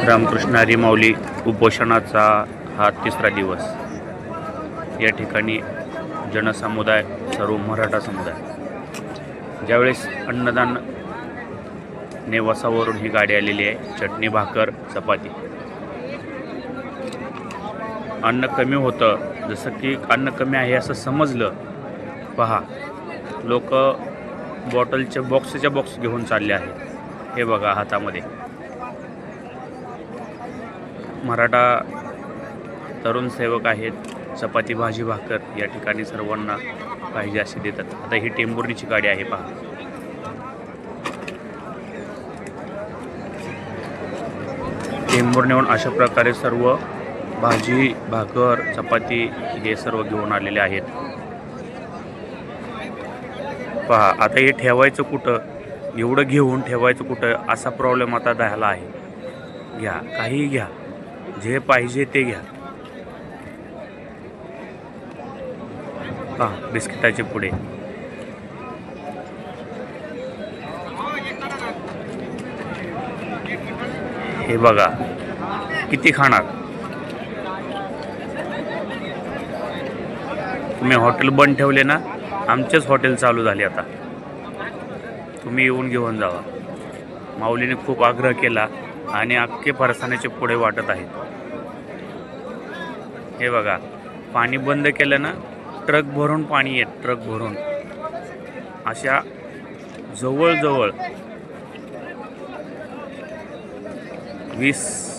रामकृष्ण हरी माऊली उपोषणाचा हा तिसरा दिवस. या ठिकाणी जनसमुदाय, सर्व मराठा समुदाय, ज्यावेळेस अन्नदान नेवासावरून ही गाडी आलेली आहे. चटणी, भाकर, चपाती. अन्न कमी होतं, जसं की अन्न कमी आहे असं समजलं. पहा, लोक बॉटलचे बॉक्सच्या बॉक्स घेऊन चालले आहेत. हे बघा हातामध्ये. मराठा तरुण सेवक आहेत. चपाती, भाजी, भाकर या ठिकाणी सर्वांना पाहिजे असे देतात. आता ही टेंभुर्णीची गाडी आहे पहा. टेंभुर्णीहून अशा प्रकारे सर्व भाजी, भाकर, चपाती हे सर्व घेऊन आलेले आहेत. पहा, आता हे ठेवायचं कुठं, एवढं घेऊन ठेवायचं कुठं असा प्रॉब्लेम आता झाला आहे. घ्या, काही घ्या, जे पाहिजे ते घ्या. पहा, बिस्किटाचे पुडे. हे बघा, किती खाणार. तुम्ही हॉटेल बंद ठेवले ना, आमचेच हॉटेल चालू झाले आता. तुम्ही येऊन घेऊन जावा. माऊलीने खूप आग्रह केला आणि अख्खे फरसाण्याचे पुढे वाटत आहेत. हे बघा, पाणी बंद केलं ना, ट्रक भरून पाणी येत, ट्रक भरून. अशा जवळजवळ 20